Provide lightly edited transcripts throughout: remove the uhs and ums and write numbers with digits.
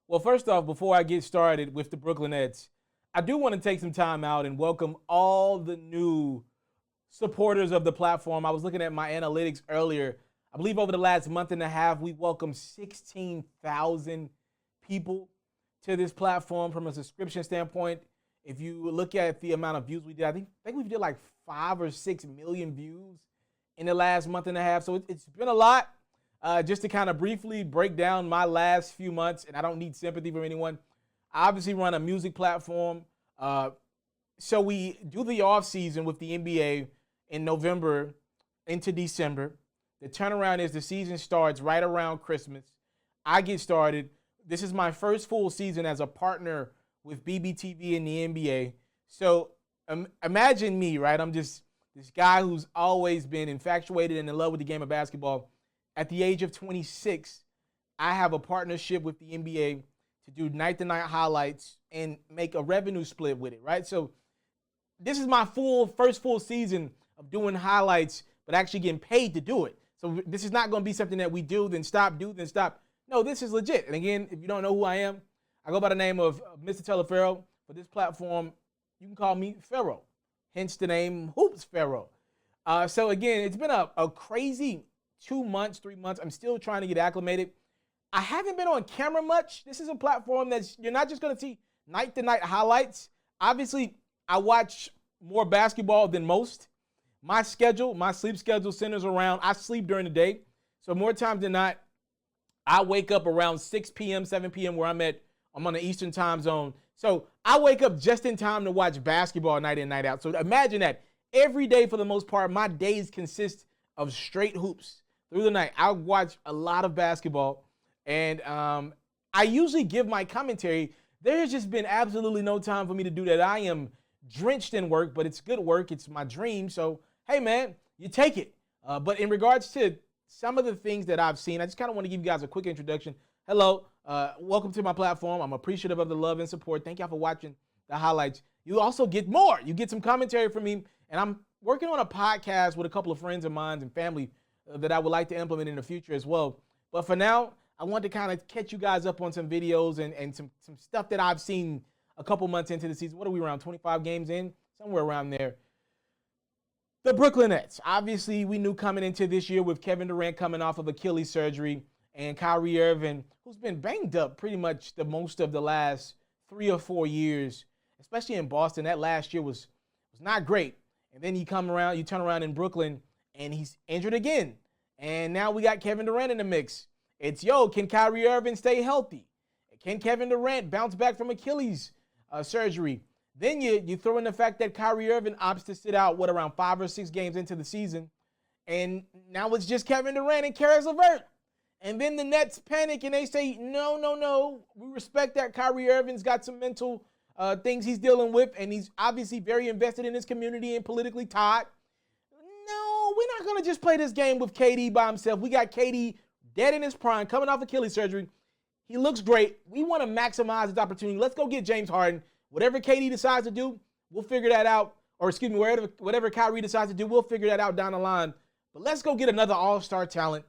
Well, first off, before I get started with the Brooklyn Nets, I do want to take some time out and welcome all the new supporters of the platform. I was looking at my analytics earlier. I believe over the last month and a half, we welcomed 16,000 people to this platform from a subscription standpoint. If you look at the amount of views we did, I think we did like 5 or 6 million views in the last month and a half. So it's been a lot. Just to kind of briefly break down my last few months, and I don't need sympathy from anyone. I obviously run a music platform. So we do the off season with the NBA in November into December. The turnaround is the season starts right around Christmas. I get started. This is my first full season as a partner with BBTV in the NBA. So imagine me, right? I'm just this guy who's always been infatuated and in love with the game of basketball. At the age of 26, I have a partnership with the NBA to do night-to-night highlights and make a revenue split with it, right? So this is my first full season of doing highlights, but actually getting paid to do it. So this is not going to be something that we do, then stop, do, then stop. No, this is legit. And again, if you don't know who I am, I go by the name of Mr.Taliaferro. For this platform, you can call me FERRO, hence the name Hoops FERRO. So again, it's been a crazy 2 months, 3 months. I'm still trying to get acclimated. I haven't been on camera much. This is a platform that you're not just going to see night-to-night highlights. Obviously, I watch more basketball than most. My sleep schedule centers around, I sleep during the day. So more times than not, I wake up around 6 p.m., 7 p.m. where I'm at. I'm on the Eastern time zone. So I wake up just in time to watch basketball night in, night out. So imagine that. Every day, for the most part, my days consist of straight hoops. Through the night, I watch a lot of basketball, and I usually give my commentary. There's just been absolutely no time for me to do that. I am drenched in work, but it's good work. It's my dream. So, hey, man, you take it. But in regards to some of the things that I've seen, I just kind of want to give you guys a quick introduction. Hello. Welcome to my platform. I'm appreciative of the love and support. Thank y'all for watching the highlights. You also get more. You get some commentary from me, and I'm working on a podcast with a couple of friends of mine and family that I would like to implement in the future as well. But for now, I want to kind of catch you guys up on some videos and some stuff that I've seen a couple months into the season. What are we, around 25 games in? Somewhere around there. The Brooklyn Nets. Obviously, we knew coming into this year with Kevin Durant coming off of Achilles surgery and Kyrie Irving, who's been banged up pretty much the most of the last 3 or 4 years, especially in Boston. That last year was not great. And then you turn around in Brooklyn, and he's injured again. And now we got Kevin Durant in the mix. It's, can Kyrie Irving stay healthy? Can Kevin Durant bounce back from Achilles surgery? Then you throw in the fact that Kyrie Irving opts to sit out, around 5 or 6 games into the season. And now it's just Kevin Durant and Karis LeVert. And then the Nets panic and they say, no. We respect that Kyrie Irving's got some mental things he's dealing with. And he's obviously very invested in his community and politically tied. No, we're not going to just play this game with KD by himself. We got KD dead in his prime, coming off Achilles surgery. He looks great. We want to maximize his opportunity. Let's go get James Harden. Whatever KD decides to do, we'll figure that out. Or excuse me, whatever Kyrie decides to do, we'll figure that out down the line. But let's go get another all-star talent.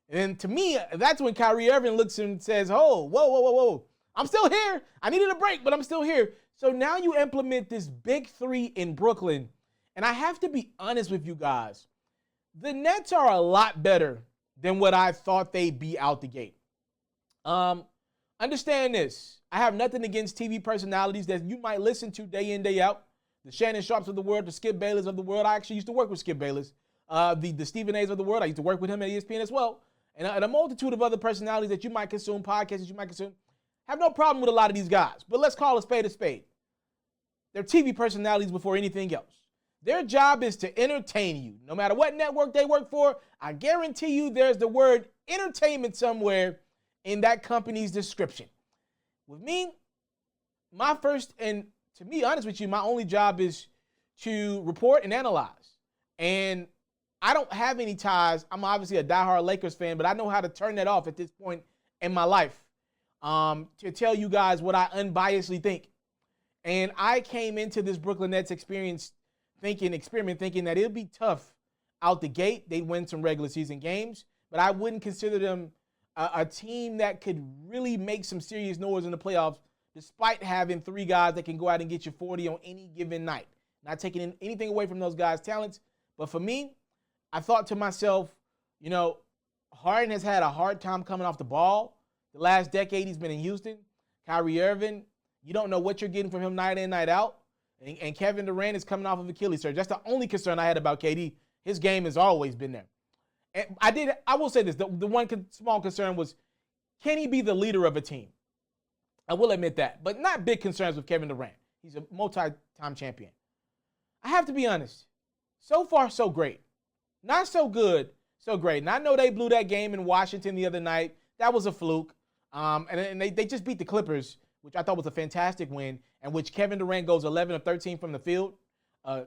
And to me, that's when Kyrie Irving looks and says, oh, whoa. I'm still here. I needed a break, but I'm still here. So now you implement this big three in Brooklyn. And I have to be honest with you guys. The Nets are a lot better than what I thought they'd be out the gate. Understand this. I have nothing against TV personalities that you might listen to day in, day out. The Shannon Sharps of the world, the Skip Bayless of the world. I actually used to work with Skip Bayless. The Stephen A's of the world. I used to work with him at ESPN as well. And a multitude of other personalities that you might consume, podcasts that you might consume. Have no problem with a lot of these guys. But let's call a spade a spade. They're TV personalities before anything else. Their job is to entertain you. No matter what network they work for, I guarantee you there's the word entertainment somewhere in that company's description. With me, my first, and to be honest with you, my only job is to report and analyze. And I don't have any ties. I'm obviously a diehard Lakers fan, but I know how to turn that off at this point in my life to tell you guys what I unbiasedly think. And I came into this Brooklyn Nets experiment thinking that it'd be tough out the gate. They'd win some regular season games, but I wouldn't consider them a team that could really make some serious noise in the playoffs, despite having 3 guys that can go out and get you 40 on any given night. Not taking anything away from those guys' talents, but for me, I thought to myself, Harden has had a hard time coming off the ball. The last decade he's been in Houston. Kyrie Irving, you don't know what you're getting from him night in, night out. And Kevin Durant is coming off of Achilles surgery. That's the only concern I had about KD. His game has always been there. And I will say this, the one small concern was, can he be the leader of a team? I will admit that, but not big concerns with Kevin Durant. He's a multi-time champion. I have to be honest. So far, so great. Not so good, so great. And I know they blew that game in Washington the other night. That was a fluke. And they just beat the Clippers, which I thought was a fantastic win, and which Kevin Durant goes 11 of 13 from the field.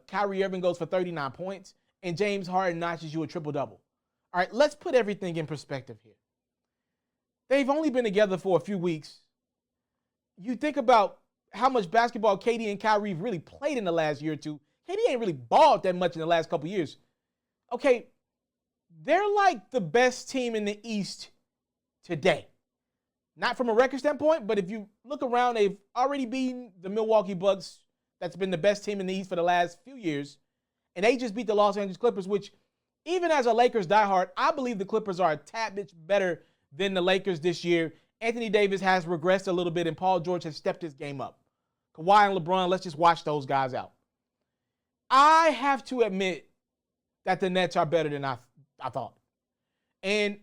Kyrie Irving goes for 39 points, and James Harden notches you a triple-double. All right, let's put everything in perspective here. They've only been together for a few weeks. You think about how much basketball KD and Kyrie really played in the last year or two. KD ain't really balled that much in the last couple years. Okay, they're like the best team in the East today. Not from a record standpoint, but if you look around, they've already beaten the Milwaukee Bucks. That's been the best team in the East for the last few years. And they just beat the Los Angeles Clippers, which, even as a Lakers diehard, I believe the Clippers are a tad bit better than the Lakers this year. Anthony Davis has regressed a little bit, and Paul George has stepped his game up. Kawhi and LeBron, let's just watch those guys out. I have to admit that the Nets are better than I thought. And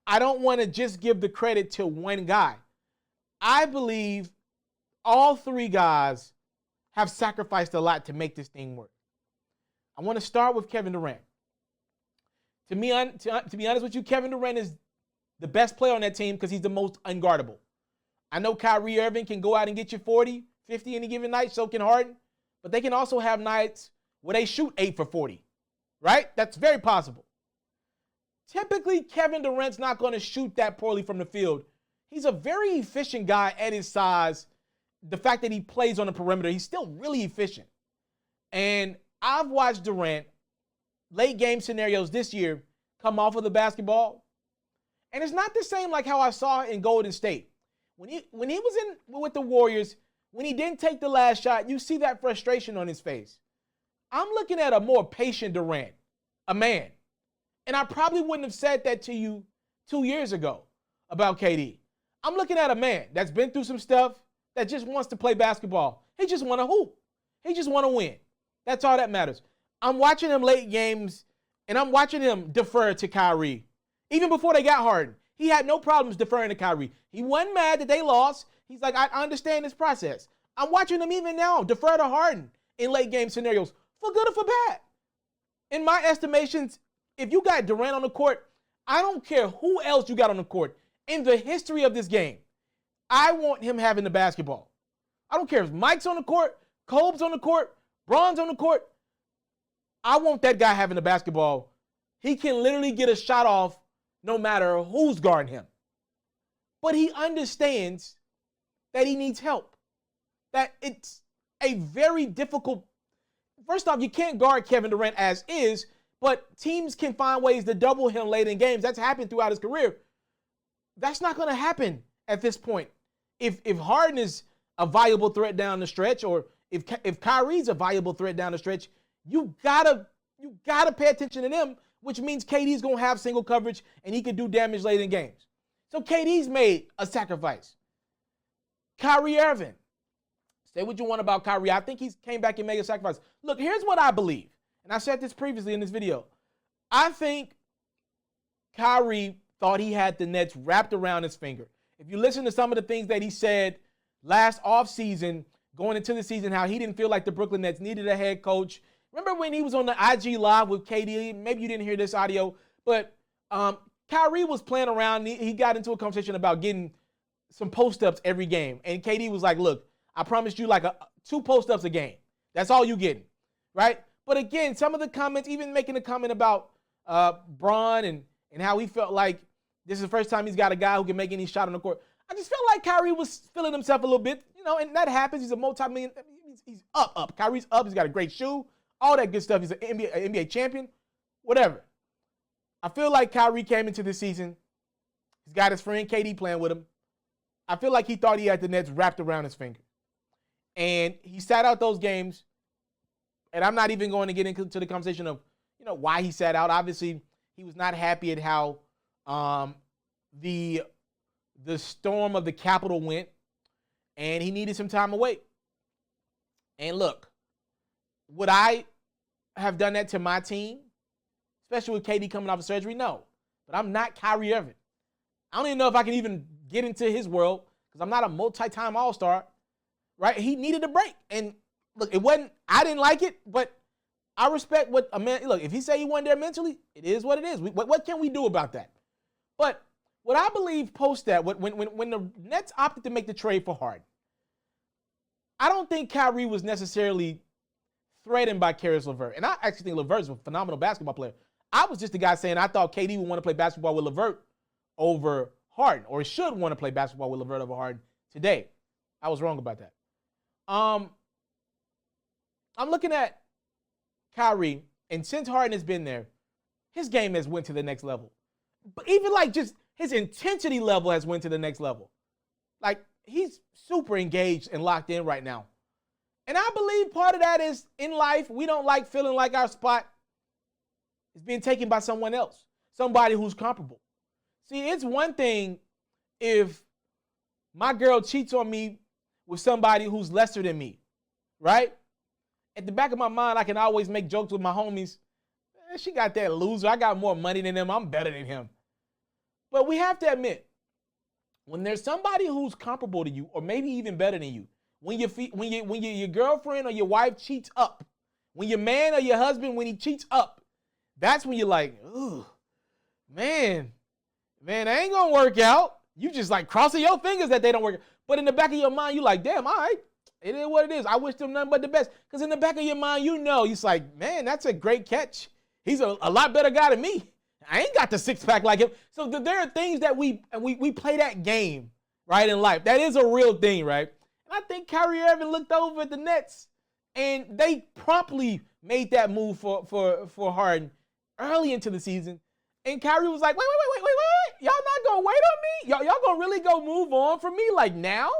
I don't want to just give the credit to one guy. I believe all 3 guys have sacrificed a lot to make this thing work. I want to start with Kevin Durant. To be honest with you, Kevin Durant is the best player on that team because he's the most unguardable. I know Kyrie Irving can go out and get you 40, 50 any given night, so can Harden, but they can also have nights where they shoot 8 for 40, right? That's very possible. Typically, Kevin Durant's not going to shoot that poorly from the field. He's a very efficient guy at his size. The fact that he plays on the perimeter, he's still really efficient. And I've watched Durant, late game scenarios this year, come off of the basketball. And it's not the same like how I saw in Golden State. When he was with the Warriors, when he didn't take the last shot, you see that frustration on his face. I'm looking at a more patient Durant, a man. And I probably wouldn't have said that to you 2 years ago about KD. I'm looking at a man that's been through some stuff, that just wants to play basketball. He just want to hoop. He just want to win. That's all that matters. I'm watching him late games, and I'm watching him defer to Kyrie. Even before they got Harden, he had no problems deferring to Kyrie. He wasn't mad that they lost. He's like, I understand this process. I'm watching him even now defer to Harden in late game scenarios, for good or for bad. In my estimations, if you got Durant on the court, I don't care who else you got on the court. In the history of this game, I want him having the basketball. I don't care if Mike's on the court, Kobe's on the court, Bron's on the court. I want that guy having the basketball. He can literally get a shot off no matter who's guarding him. But he understands that he needs help. That it's a very difficult. First off, you can't guard Kevin Durant as is, but teams can find ways to double him late in games. That's happened throughout his career. That's not going to happen at this point. If Harden is a viable threat down the stretch, or if Kyrie's a viable threat down the stretch, you gotta pay attention to them, which means KD's gonna have single coverage and he can do damage late in games. So KD's made a sacrifice. Kyrie Irving. Say what you want about Kyrie. I think he's came back and made a sacrifice. Look, here's what I believe. And I said this previously in this video. I think Kyrie thought he had the Nets wrapped around his finger. If you listen to some of the things that he said last offseason, going into the season, how he didn't feel like the Brooklyn Nets needed a head coach. Remember when he was on the IG Live with KD? Maybe you didn't hear this audio, but Kyrie was playing around. He got into a conversation about getting some post-ups every game. And KD was like, look, I promised you like 2 post-ups a game. That's all you getting, right? But again, some of the comments, even making a comment about Bron and how he felt like this is the first time he's got a guy who can make any shot on the court. I just felt like Kyrie was feeling himself a little bit, and that happens. He's a multi-million. He's up. Kyrie's up. He's got a great shoe. All that good stuff. He's an NBA champion. Whatever. I feel like Kyrie came into this season. He's got his friend KD playing with him. I feel like he thought he had the Nets wrapped around his finger. And he sat out those games. And I'm not even going to get into the conversation of, why he sat out. Obviously, he was not happy at how the storm of the Capitol went. And he needed some time away. And look, would I have done that to my team, especially with KD coming off of surgery? No. But I'm not Kyrie Irving. I don't even know if I can even get into his world because I'm not a multi-time All-Star, right? He needed a break. And look, I didn't like it, but I respect what a man, look, if he say he wasn't there mentally, it is what it is. What can we do about that? But what I believe post that, when the Nets opted to make the trade for Harden, I don't think Kyrie was necessarily threatened by Caris LeVert. And I actually think LeVert's a phenomenal basketball player. I was just the guy saying I thought KD would want to play basketball with LeVert over Harden, or should want to play basketball with LeVert over Harden today. I was wrong about that. I'm looking at Kyrie, and since Harden has been there, his game has went to the next level. But even like just his intensity level has went to the next level. Like, he's super engaged and locked in right now. And I believe part of that is in life, we don't like feeling like our spot is being taken by someone else, somebody who's comparable. See, it's one thing if my girl cheats on me with somebody who's lesser than me, right? At the back of my mind, I can always make jokes with my homies. She got that loser. I got more money than him. I'm better than him. But we have to admit, when there's somebody who's comparable to you, or maybe even better than you, when your girlfriend or your wife cheats up, when your man or your husband, when he cheats up, that's when you're like, ooh, man, that ain't gonna work out. You just like crossing your fingers that they don't work out. But in the back of your mind, you like, damn, all right, it is what it is. I wish them nothing but the best. Because in the back of your mind, it's like, man, that's a great catch. He's a lot better guy than me. I ain't got the six-pack like him. So there are things that we play that game, right, in life. That is a real thing, right? And I think Kyrie Irving looked over at the Nets, and they promptly made that move for Harden early into the season. And Kyrie was like, wait. Y'all not going to wait on me? Y'all going to really go move on from me like now?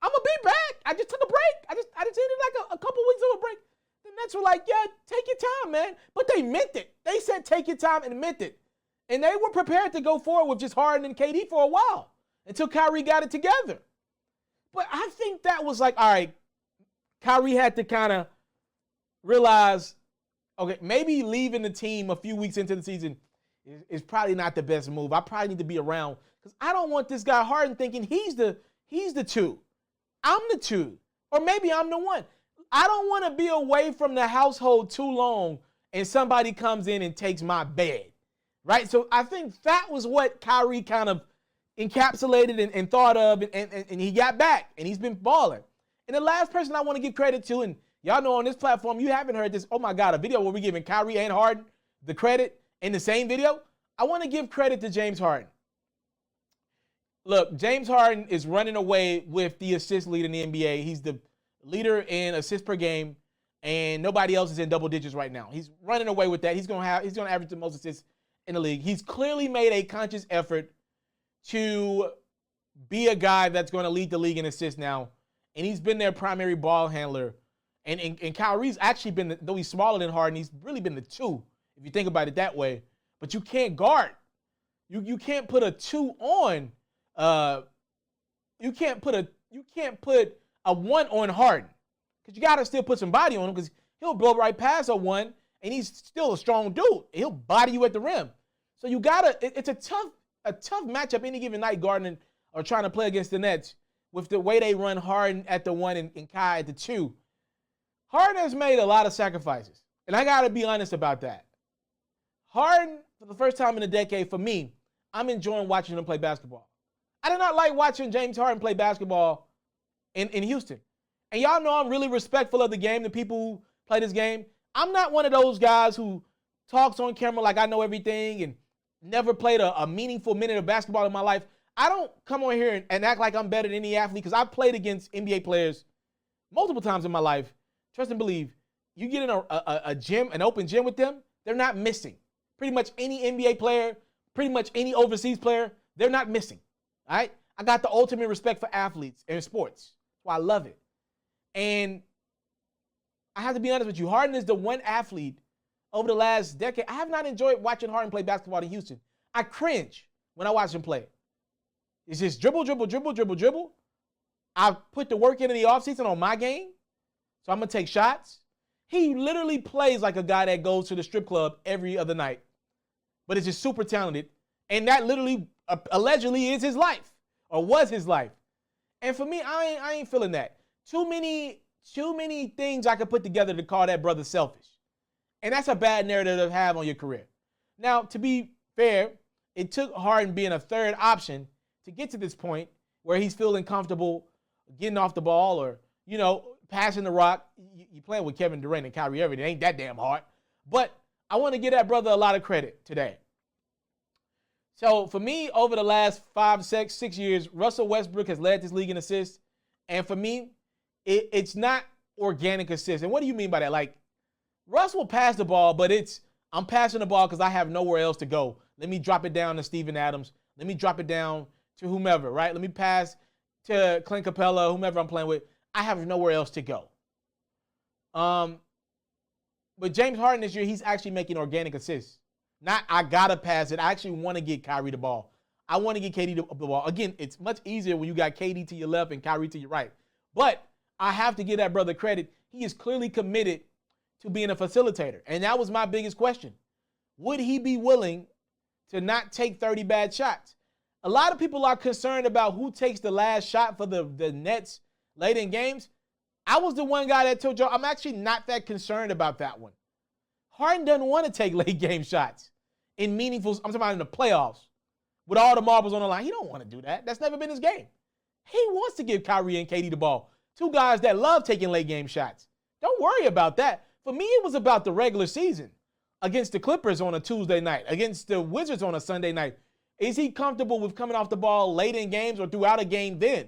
I'm going to be back. I just took a break. I just needed like a couple weeks of a break. The Nets were like, yeah, take your time, man. But they meant it. They said take your time and meant it. And they were prepared to go forward with just Harden and KD for a while until Kyrie got it together. But I think that was like, all right, Kyrie had to kind of realize, okay, maybe leaving the team a few weeks into the season is probably not the best move. I probably need to be around because I don't want this guy Harden thinking he's the two. I'm the two. Or maybe I'm the one. I don't want to be away from the household too long and somebody comes in and takes my bed. Right? So I think that was what Kyrie kind of encapsulated and thought of, and he got back, and he's been balling. And the last person I want to give credit to, and y'all know on this platform, you haven't heard this, oh my God, a video where we're giving Kyrie and Harden the credit in the same video. I want to give credit to James Harden. Look, James Harden is running away with the assist lead in the NBA. He's the leader in assists per game, and nobody else is in double digits right now. He's running away with that. He's going to average the most assists in the league. He's clearly made a conscious effort to be a guy that's going to lead the league in assists now, and he's been their primary ball handler. And Kyrie's actually been, though he's smaller than Harden, he's really been the two, if you think about it that way. But you can't guard. You can't put a two on. You can't put a one on Harden, because you got to still put some body on him, because he'll blow right past a one, and he's still a strong dude. He'll body you at the rim. So you gotta. It's a tough matchup any given night, guarding or trying to play against the Nets with the way they run Harden at the one and Kai at the two. Harden has made a lot of sacrifices, and I gotta be honest about that. Harden, for the first time in a decade, for me, I'm enjoying watching him play basketball. I did not like watching James Harden play basketball in Houston. And y'all know I'm really respectful of the game, the people who play this game. I'm not one of those guys who talks on camera like I know everything and never played a meaningful minute of basketball in my life. I don't come on here and act like I'm better than any athlete, because I've played against NBA players multiple times in my life. Trust and believe, you get in a gym, an open gym with them, they're not missing. Pretty much any NBA player, pretty much any overseas player, they're not missing. All right? I got the ultimate respect for athletes and sports. That's why I love it. And I have to be honest with you. Harden is the one athlete over the last decade. I have not enjoyed watching Harden play basketball in Houston. I cringe when I watch him play. It's just dribble, dribble, dribble, dribble, dribble. I put the work into the offseason on my game, so I'm going to take shots. He literally plays like a guy that goes to the strip club every other night, but is just super talented. And that literally, allegedly, is his life or was his life. And for me, I ain't feeling that. Too many things I could put together to call that brother selfish. And that's a bad narrative to have on your career. Now, to be fair, it took Harden being a third option to get to this point where he's feeling comfortable getting off the ball or, passing the rock. You playing with Kevin Durant and Kyrie Irving. It ain't that damn hard. But I want to give that brother a lot of credit today. So for me, over the last 5, 6 years, Russell Westbrook has led this league in assists. And for me, it's not organic assists. And what do you mean by that? Like, Russ will pass the ball, but I'm passing the ball because I have nowhere else to go. Let me drop it down to Steven Adams. Let me drop it down to whomever, right? Let me pass to Clint Capella, whomever I'm playing with. I have nowhere else to go. But James Harden this year, he's actually making organic assists. Not I got to pass it. I actually want to get Kyrie the ball. I want to get KD the ball. Again, it's much easier when you got KD to your left and Kyrie to your right. But I have to give that brother credit. He is clearly committed to being a facilitator. And that was my biggest question. Would he be willing to not take 30 bad shots? A lot of people are concerned about who takes the last shot for the Nets late in games. I was the one guy that told y'all I'm actually not that concerned about that one. Harden doesn't want to take late game shots in meaningful, I'm talking about in the playoffs, with all the marbles on the line. He don't want to do that. That's never been his game. He wants to give Kyrie and KD the ball. Two guys that love taking late game shots. Don't worry about that. For me, it was about the regular season against the Clippers on a Tuesday night, against the Wizards on a Sunday night. Is he comfortable with coming off the ball late in games or throughout a game then?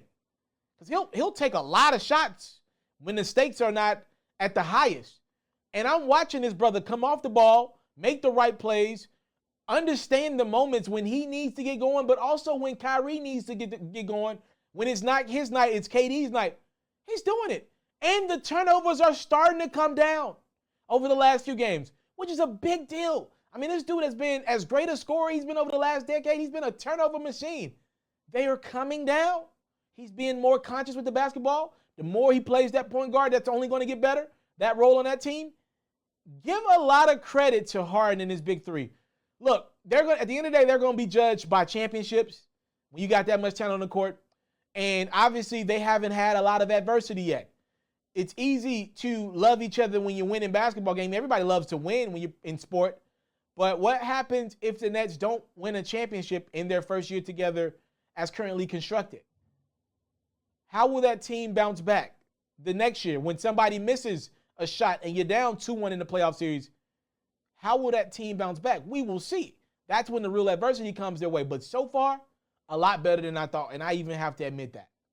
Because he'll take a lot of shots when the stakes are not at the highest. And I'm watching this brother come off the ball, make the right plays, understand the moments when he needs to get going, but also when Kyrie needs to get going. When it's not his night, it's KD's night. He's doing it. And the turnovers are starting to come down over the last few games, which is a big deal. I mean, this dude has been as great a scorer he's been over the last decade. He's been a turnover machine. They are coming down. He's being more conscious with the basketball. The more he plays that point guard, that's only going to get better. That role on that team. Give a lot of credit to Harden and his big three. Look, at the end of the day, they're going to be judged by championships when you got that much talent on the court. And obviously, they haven't had a lot of adversity yet. It's easy to love each other when you win in basketball game. Everybody loves to win when you're in sport. But what happens if the Nets don't win a championship in their first year together as currently constructed? How will that team bounce back the next year when somebody misses a shot and you're down 2-1 in the playoff series? How will that team bounce back? We will see. That's when the real adversity comes their way. But so far, a lot better than I thought, and I even have to admit that.